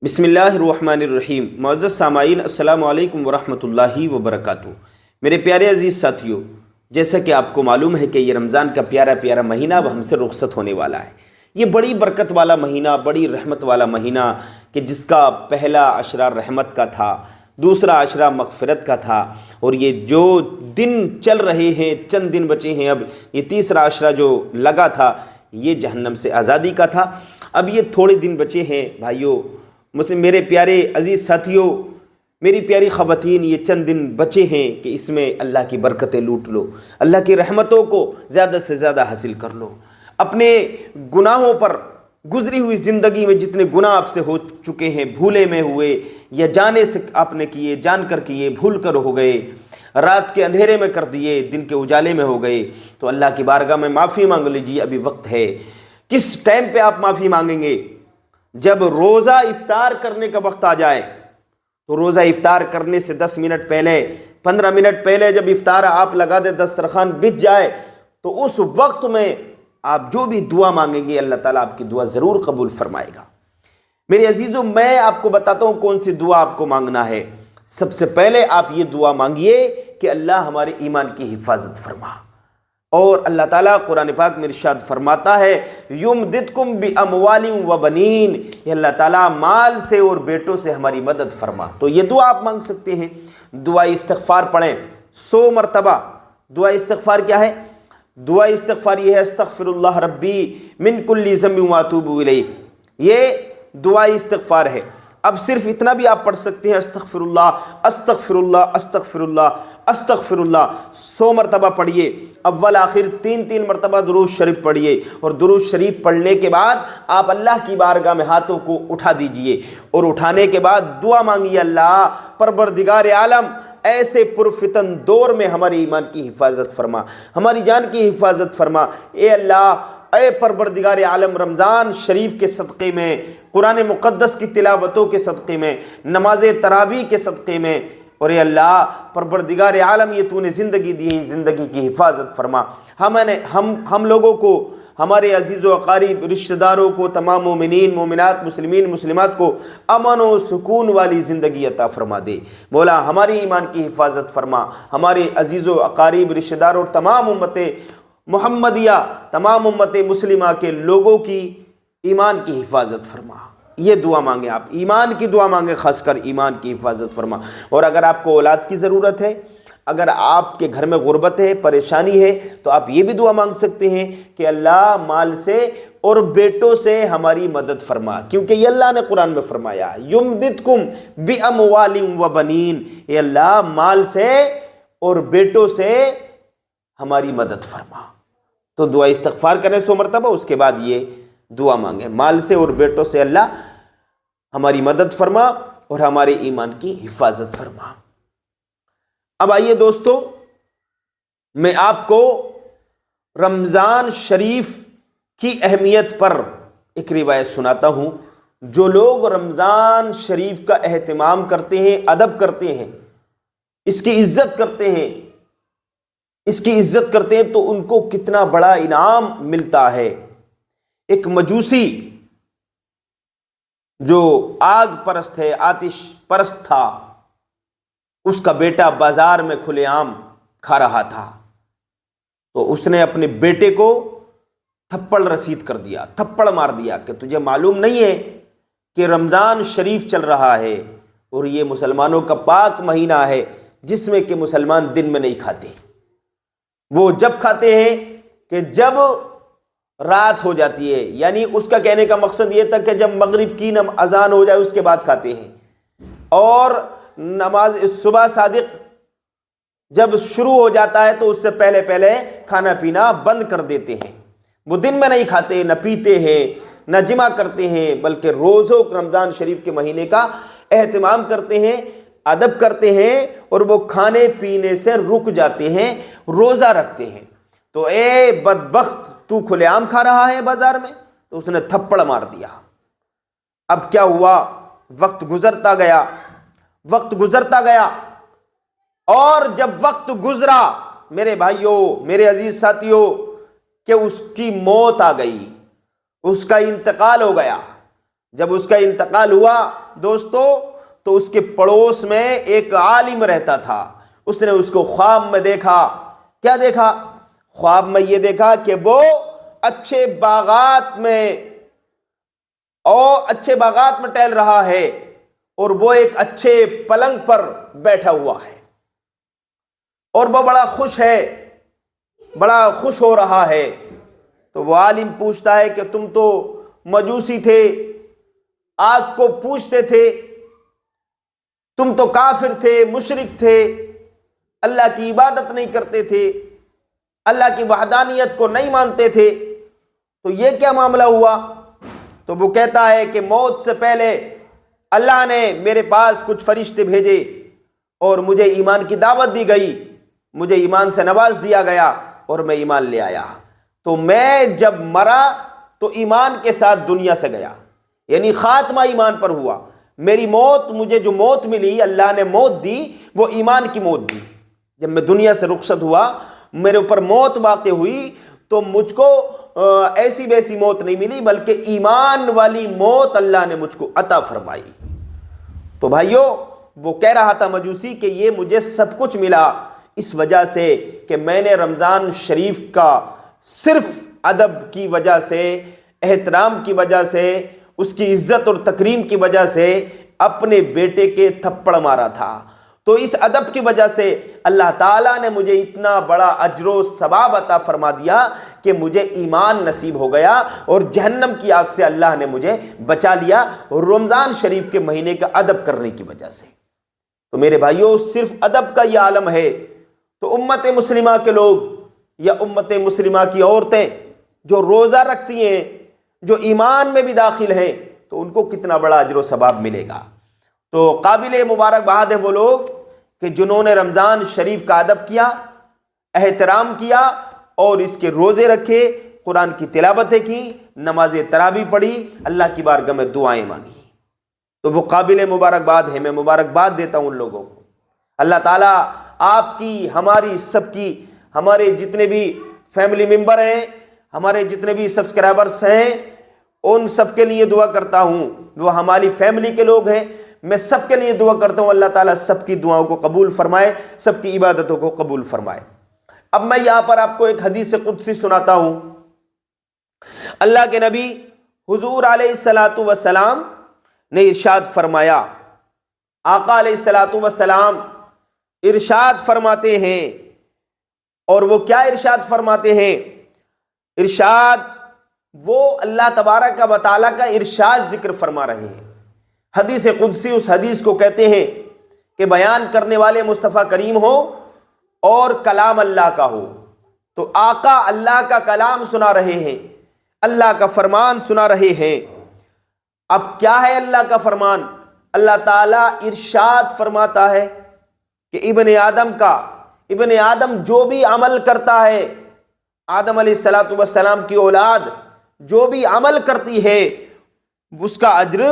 بسم اللہ الرحمن الرحیم۔ معزز سامعین، السلام علیکم ورحمۃ اللہ وبرکاتہ۔ میرے پیارے عزیز ساتھیوں، جیسا کہ آپ کو معلوم ہے کہ یہ رمضان کا پیارا پیارا مہینہ اب ہم سے رخصت ہونے والا ہے۔ یہ بڑی برکت والا مہینہ، بڑی رحمت والا مہینہ کہ جس کا پہلا عشرہ رحمت کا تھا، دوسرا عشرہ مغفرت کا تھا، اور یہ جو دن چل رہے ہیں، چند دن بچے ہیں، اب یہ تیسرا عشرہ جو لگا تھا یہ جہنم سے آزادی کا تھا۔ اب یہ تھوڑے دن بچے ہیں بھائیوں مسلم، میرے پیارے عزیز ساتھیوں، میری پیاری خواتین، یہ چند دن بچے ہیں کہ اس میں اللہ کی برکتیں لوٹ لو، اللہ کی رحمتوں کو زیادہ سے زیادہ حاصل کر لو۔ اپنے گناہوں پر، گزری ہوئی زندگی میں جتنے گناہ آپ سے ہو چکے ہیں، بھولے میں ہوئے یا جانے سے آپ نے کیے، جان کر کیے، بھول کر ہو گئے، رات کے اندھیرے میں کر دیے، دن کے اجالے میں ہو گئے، تو اللہ کی بارگاہ میں معافی مانگ لیجیے، ابھی وقت ہے۔ کس ٹائم پہ آپ معافی مانگیں گے؟ جب روزہ افطار کرنے کا وقت آ جائے، تو روزہ افطار کرنے سے 10 منٹ پہلے، 15 منٹ پہلے جب افطار آپ لگا دیں، دسترخوان بچ جائے، تو اس وقت میں آپ جو بھی دعا مانگیں گے اللہ تعالیٰ آپ کی دعا ضرور قبول فرمائے گا۔ میرے عزیزوں، میں آپ کو بتاتا ہوں کون سی دعا آپ کو مانگنا ہے۔ سب سے پہلے آپ یہ دعا مانگیے کہ اللہ ہمارے ایمان کی حفاظت فرما، اور اللہ تعالیٰ قرآن پاک میں ارشاد فرماتا ہے یمددکم باموال و بنین، یہ اللہ تعالیٰ مال سے اور بیٹوں سے ہماری مدد فرما۔ تو یہ دعا آپ مانگ سکتے ہیں۔ دعا استغفار پڑھیں 100 مرتبہ۔ دعا استغفار کیا ہے؟ دعا استغفار یہ ہے استغفر اللہ ربی من کل ذنب واتوب الیہ، یہ دعا استغفار ہے۔ اب صرف اتنا بھی آپ پڑھ سکتے ہیں استغفر اللہ استغفر اللہ استغفر اللہ استغفر اللہ 100 مرتبہ پڑھیے۔ اول آخر 3 مرتبہ درود شریف پڑھیے، اور درود شریف پڑھنے کے بعد آپ اللہ کی بارگاہ میں ہاتھوں کو اٹھا دیجئے، اور اٹھانے کے بعد دعا مانگیے، اللہ پروردگار عالم ایسے پرفتن دور میں ہمارے ایمان کی حفاظت فرما، ہماری جان کی حفاظت فرما۔ اے اللہ، اے پروردگار عالم، رمضان شریف کے صدقے میں، قرآن مقدس کی تلاوتوں کے صدقے میں، نماز تراویح کے صدقے میں، اور اے اللہ پروردگار عالم یہ تو نے زندگی دی ہے، زندگی کی حفاظت فرما۔ ہم لوگوں کو، ہمارے عزیز و اقارب، رشتہ داروں کو، تمام مومنین مومنات، مسلمین مسلمات کو امن و سکون والی زندگی عطا فرما دے۔ مولا ہماری ایمان کی حفاظت فرما، ہمارے عزیز و اقارب، رشتہ داروں اور تمام امت محمدیہ، تمام امت مسلمہ کے لوگوں کی ایمان کی حفاظت فرما۔ یہ دعا مانگیں، آپ ایمان کی دعا مانگیں، خاص کر ایمان کی حفاظت فرما۔ اور اگر آپ کو اولاد کی ضرورت ہے، اگر آپ کے گھر میں غربت ہے، پریشانی ہے، تو آپ یہ بھی دعا مانگ سکتے ہیں کہ اللہ مال سے اور بیٹوں سے ہماری مدد فرما، کیونکہ یہ اللہ نے قرآن میں فرمایا یمددکم باموال و بنین، یہ اللہ مال سے اور بیٹوں سے ہماری مدد فرما۔ تو دعا استغفار کریں 100 مرتبہ، اس کے بعد یہ دعا مانگیں، مال سے اور بیٹوں سے اللہ ہماری مدد فرما اور ہمارے ایمان کی حفاظت فرما۔ اب آئیے دوستو، میں آپ کو رمضان شریف کی اہمیت پر ایک روایت سناتا ہوں۔ جو لوگ رمضان شریف کا اہتمام کرتے ہیں، ادب کرتے ہیں، اس کی عزت کرتے ہیں، تو ان کو کتنا بڑا انعام ملتا ہے۔ ایک مجوسی جو آگ پرست ہے، آتش پرست تھا، اس کا بیٹا بازار میں کھلے عام کھا رہا تھا، تو اس نے اپنے بیٹے کو تھپڑ رسید کر دیا، تھپڑ مار دیا کہ تجھے معلوم نہیں ہے کہ رمضان شریف چل رہا ہے، اور یہ مسلمانوں کا پاک مہینہ ہے جس میں کہ مسلمان دن میں نہیں کھاتے، وہ جب کھاتے ہیں کہ جب رات ہو جاتی ہے، یعنی اس کا کہنے کا مقصد یہ تھا کہ جب مغرب کی اذان ہو جائے اس کے بعد کھاتے ہیں، اور نماز صبح صادق جب شروع ہو جاتا ہے تو اس سے پہلے پہلے کھانا پینا بند کر دیتے ہیں۔ وہ دن میں نہیں کھاتے، نہ پیتے ہیں، نہ جمع کرتے ہیں، بلکہ روزوں رمضان شریف کے مہینے کا اہتمام کرتے ہیں، ادب کرتے ہیں، اور وہ کھانے پینے سے رک جاتے ہیں، روزہ رکھتے ہیں۔ تو اے بدبخت، تو کھلے عام کھا رہا ہے بازار میں، تو اس نے تھپڑ مار دیا۔ اب کیا ہوا؟ وقت گزرتا گیا، اور جب وقت گزرا میرے بھائیوں، میرے عزیز ساتھیوں، کہ اس کی موت آ گئی، اس کا انتقال ہو گیا، جب اس کا انتقال ہوا دوستو تو اس کے پڑوس میں ایک عالم رہتا تھا، اس نے اس کو خواب میں دیکھا۔ کیا دیکھا؟ خواب میں یہ دیکھا کہ وہ اچھے باغات میں ٹہل رہا ہے اور وہ ایک اچھے پلنگ پر بیٹھا ہوا ہے اور وہ بڑا خوش ہو رہا ہے۔ تو وہ عالم پوچھتا ہے کہ تم تو مجوسی تھے، آگ کو پوجتے تھے، تم تو کافر تھے، مشرک تھے، اللہ کی عبادت نہیں کرتے تھے، اللہ کی وحدانیت کو نہیں مانتے تھے، تو یہ کیا معاملہ ہوا؟ تو وہ کہتا ہے کہ موت سے پہلے اللہ نے میرے پاس کچھ فرشتے بھیجے اور مجھے ایمان کی دعوت دی گئی، مجھے ایمان سے نواز دیا گیا اور میں ایمان لے آیا۔ تو میں جب مرا تو ایمان کے ساتھ دنیا سے گیا، یعنی خاتمہ ایمان پر ہوا۔ میری موت، مجھے جو موت ملی، اللہ نے موت دی، وہ ایمان کی موت دی۔ جب میں دنیا سے رخصت ہوا، میرے اوپر موت واقع ہوئی، تو مجھ کو ایسی ویسی موت نہیں ملی، بلکہ ایمان والی موت اللہ نے مجھ کو عطا فرمائی۔ تو بھائیو، وہ کہہ رہا تھا مجوسی کہ یہ مجھے سب کچھ ملا اس وجہ سے کہ میں نے رمضان شریف کا صرف ادب کی وجہ سے، احترام کی وجہ سے، اس کی عزت اور تکریم کی وجہ سے اپنے بیٹے کے تھپڑ مارا تھا۔ تو اس ادب کی وجہ سے اللہ تعالیٰ نے مجھے اتنا بڑا اجر و ثواب عطا فرما دیا کہ مجھے ایمان نصیب ہو گیا اور جہنم کی آگ سے اللہ نے مجھے بچا لیا رمضان شریف کے مہینے کا ادب کرنے کی وجہ سے۔ تو میرے بھائیوں، صرف ادب کا یہ عالم ہے، تو امت مسلمہ کے لوگ یا امت مسلمہ کی عورتیں جو روزہ رکھتی ہیں، جو ایمان میں بھی داخل ہیں، تو ان کو کتنا بڑا اجر و ثواب ملے گا۔ تو قابل مبارکباد ہے وہ لوگ کہ جنہوں نے رمضان شریف کا ادب کیا، احترام کیا اور اس کے روزے رکھے، قرآن کی تلاوتیں کی، نماز تراویح پڑھی، اللہ کی بارگاہ میں دعائیں مانگی، تو وہ قابل مبارکباد ہے۔ میں مبارکباد دیتا ہوں ان لوگوں کو۔ اللہ تعالیٰ آپ کی، ہماری، سب کی، ہمارے جتنے بھی فیملی ممبر ہیں، ہمارے جتنے بھی سبسکرائبرز ہیں، ان سب کے لیے دعا کرتا ہوں، وہ ہماری فیملی کے لوگ ہیں، میں سب کے لیے دعا کرتا ہوں اللہ تعالیٰ سب کی دعاؤں کو قبول فرمائے، سب کی عبادتوں کو قبول فرمائے۔ اب میں یہاں پر آپ کو ایک حدیث قدسی سناتا ہوں۔ اللہ کے نبی حضور علیہ الصلاۃ والسلام نے ارشاد فرمایا، آقا علیہ الصلاۃ والسلام ارشاد فرماتے ہیں، اور وہ کیا ارشاد فرماتے ہیں؟ ارشاد وہ اللہ تبارک و تعالیٰ کا ارشاد ذکر فرما رہے ہیں۔ حدیث قدسی اس حدیث کو کہتے ہیں کہ بیان کرنے والے مصطفیٰ کریم ہو اور کلام اللہ کا ہو۔ تو آقا اللہ کا کلام سنا رہے ہیں، اللہ کا فرمان سنا رہے ہیں۔ اب کیا ہے اللہ کا فرمان؟ اللہ تعالیٰ ارشاد فرماتا ہے کہ ابن آدم جو بھی عمل کرتا ہے، آدم علیہ السلام کی اولاد جو بھی عمل کرتی ہے، اس کا اجر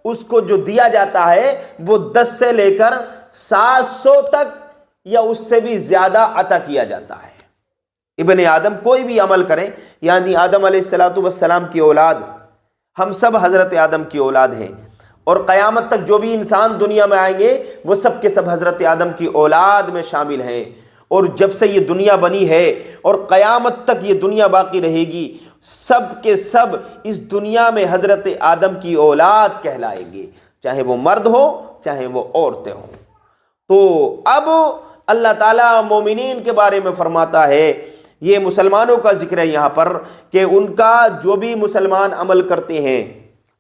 اس کو جو دیا جاتا ہے وہ 10 سے لے کر 700 تک یا اس سے بھی زیادہ عطا کیا جاتا ہے۔ ابن آدم کوئی بھی عمل کرے، یعنی آدم علیہ السلام کی اولاد، ہم سب حضرت آدم کی اولاد ہیں، اور قیامت تک جو بھی انسان دنیا میں آئیں گے وہ سب کے سب حضرت آدم کی اولاد میں شامل ہیں۔ اور جب سے یہ دنیا بنی ہے اور قیامت تک یہ دنیا باقی رہے گی، سب کے سب اس دنیا میں حضرت آدم کی اولاد کہلائیں گے، چاہے وہ مرد ہو چاہے وہ عورتیں ہوں۔ تو اب اللہ تعالیٰ مومنین کے بارے میں فرماتا ہے، یہ مسلمانوں کا ذکر ہے یہاں پر، کہ ان کا جو بھی مسلمان عمل کرتے ہیں،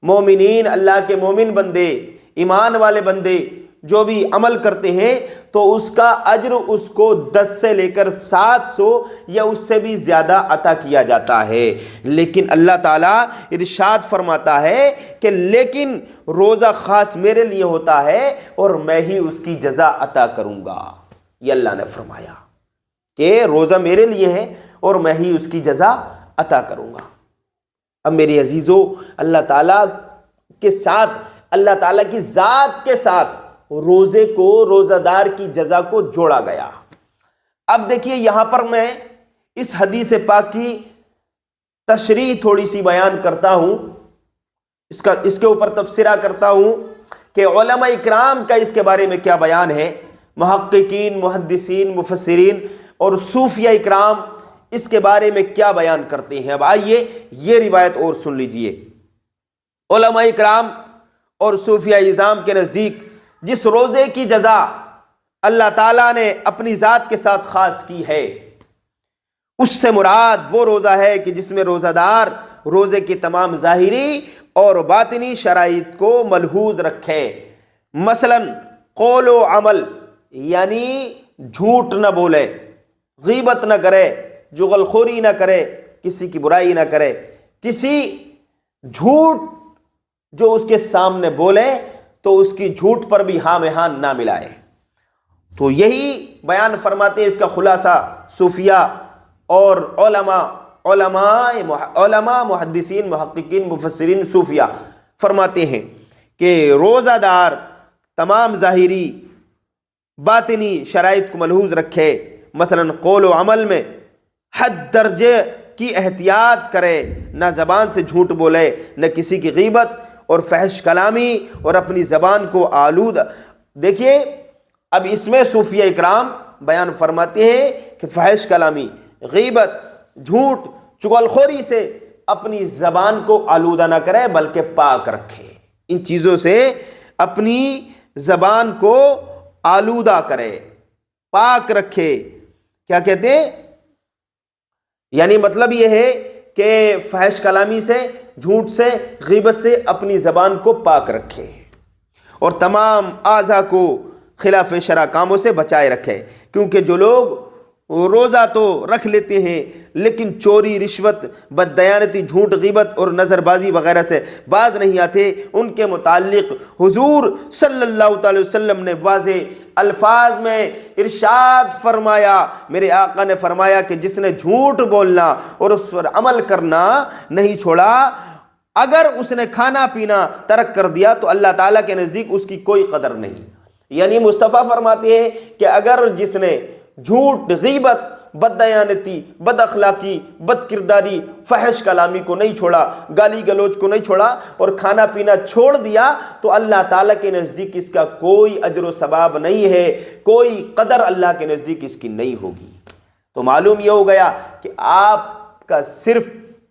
مومنین، اللہ کے مومن بندے، ایمان والے بندے جو بھی عمل کرتے ہیں، تو اس کا اجر اس کو 10 سے لے کر 700 یا اس سے بھی زیادہ عطا کیا جاتا ہے۔ لیکن اللہ تعالیٰ ارشاد فرماتا ہے کہ لیکن روزہ خاص میرے لیے ہوتا ہے اور میں ہی اس کی جزا عطا کروں گا۔ یہ اللہ نے فرمایا کہ روزہ میرے لیے ہے اور میں ہی اس کی جزا عطا کروں گا۔ اب میرے عزیزو، اللہ تعالیٰ کے ساتھ، اللہ تعالیٰ کی ذات کے ساتھ روزے کو، روزہ دار کی جزا کو جوڑا گیا۔ اب دیکھیے یہاں پر میں اس حدیث پاک کی تشریح تھوڑی سی بیان کرتا ہوں۔ اس کے اوپر تبصرہ کرتا ہوں کہ علماء اکرام کا اس کے بارے میں کیا بیان ہے، محققین، محدثین، مفسرین اور صوفیہ اکرام اس کے بارے میں کیا بیان کرتے ہیں۔ اب آئیے یہ روایت اور سن لیجئے۔ علماء اکرام اور صوفیہ اعظام کے نزدیک جس روزے کی جزا اللہ تعالیٰ نے اپنی ذات کے ساتھ خاص کی ہے، اس سے مراد وہ روزہ ہے کہ جس میں روزہ دار روزے کی تمام ظاہری اور باطنی شرائط کو ملحوظ رکھے، مثلا قول و عمل، یعنی جھوٹ نہ بولے، غیبت نہ کرے، جغل خوری نہ کرے، کسی کی برائی نہ کرے، کسی جھوٹ جو اس کے سامنے بولے تو اس کی جھوٹ پر بھی ہاں میں ہاں نہ ملائے۔ تو یہی بیان فرماتے ہیں، اس کا خلاصہ صوفیہ اور علماء محدثین، محققین، مفسرین صوفیہ فرماتے ہیں کہ روزہ دار تمام ظاہری باطنی شرائط کو ملحوظ رکھے، مثلا قول و عمل میں حد درجے کی احتیاط کرے، نہ زبان سے جھوٹ بولے، نہ کسی کی غیبت اور فحش کلامی اور اپنی زبان کو آلودہ۔ دیکھیے اب اس میں صوفیہ اکرام بیان فرماتے ہیں کہ فحش کلامی، غیبت، جھوٹ، چغل خوری سے اپنی زبان کو آلودہ نہ کرے بلکہ پاک رکھے، ان چیزوں سے اپنی زبان کو آلودہ کرے، پاک رکھے۔ کیا کہتے ہیں؟ یعنی مطلب یہ ہے کہ فحش کلامی سے، جھوٹ سے، غیبت سے اپنی زبان کو پاک رکھے اور تمام اعضاء کو خلاف شرع کاموں سے بچائے رکھے، کیونکہ جو لوگ روزہ تو رکھ لیتے ہیں لیکن چوری، رشوت، بددیانتی، جھوٹ، غیبت اور نظر بازی وغیرہ سے باز نہیں آتے، ان کے متعلق حضور صلی اللہ تعالی وسلم نے واضح الفاظ میں ارشاد فرمایا، میرے آقا نے فرمایا کہ جس نے جھوٹ بولنا اور اس پر عمل کرنا نہیں چھوڑا، اگر اس نے کھانا پینا ترک کر دیا تو اللہ تعالیٰ کے نزدیک اس کی کوئی قدر نہیں۔ یعنی مصطفیٰ فرماتے ہیں کہ اگر جس نے جھوٹ، غیبت، بددیانتی، بد اخلاقی، بد کرداری، فحش کلامی کو نہیں چھوڑا، گالی گلوچ کو نہیں چھوڑا اور کھانا پینا چھوڑ دیا تو اللہ تعالیٰ کے نزدیک اس کا کوئی اجر و ثواب نہیں ہے، کوئی قدر اللہ کے نزدیک اس کی نہیں ہوگی۔ تو معلوم یہ ہو گیا کہ آپ کا صرف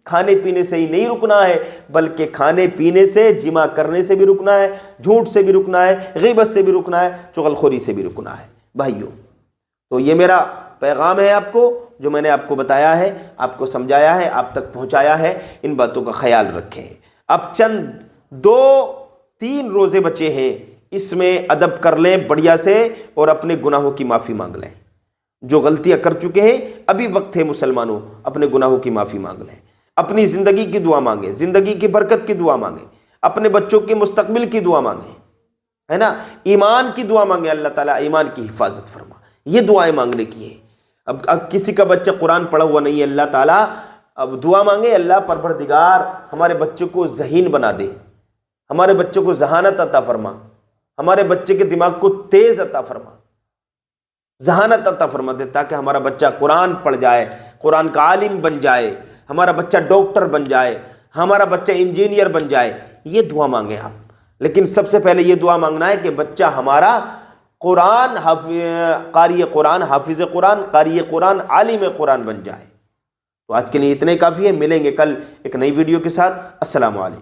کھانے پینے سے ہی نہیں رکنا ہے، بلکہ کھانے پینے سے، جمع کرنے سے بھی رکنا ہے، جھوٹ سے بھی رکنا ہے، غیبت سے بھی رکنا ہے، چغل خوری سے بھی رکنا ہے۔ بھائیوں، تو یہ میرا پیغام ہے آپ کو، جو میں نے آپ کو بتایا ہے، آپ کو سمجھایا ہے، آپ تک پہنچایا ہے، ان باتوں کا خیال رکھیں۔ اب چند 2-3 روزے بچے ہیں، اس میں ادب کر لیں بڑھیا سے اور اپنے گناہوں کی معافی مانگ لیں۔ جو غلطیاں کر چکے ہیں ابھی وقت ہے مسلمانوں، اپنے گناہوں کی معافی مانگ لیں، اپنی زندگی کی دعا مانگیں، زندگی کی برکت کی دعا مانگیں، اپنے بچوں کے مستقبل کی دعا مانگیں، ہے نا، ایمان کی دعا مانگیں، اللہ تعالیٰ ایمان کی حفاظت فرما، یہ دعائیں مانگنے کی ہیں۔ اب کسی کا بچہ قرآن پڑھا ہوا نہیں ہے، اللہ تعالیٰ اب دعا مانگے، اللہ پروردگار ہمارے بچوں کو ذہین بنا دے، ہمارے بچوں کو ذہانت عطا فرما، ہمارے بچے کے دماغ کو تیز عطا فرما، ذہانت عطا فرما دے، تاکہ ہمارا بچہ قرآن پڑھ جائے، قرآن کا عالم بن جائے، ہمارا بچہ ڈاکٹر بن جائے، ہمارا بچہ انجینئر بن جائے۔ یہ دعا مانگیں آپ، لیکن سب سے پہلے یہ دعا مانگنا ہے کہ بچہ ہمارا قرآن قاری قرآن، حافظ قرآن، قاری قرآن، عالم قرآن بن جائے۔ تو آج کے لیے اتنے کافی ہے، ملیں گے کل ایک نئی ویڈیو کے ساتھ۔ السلام علیکم۔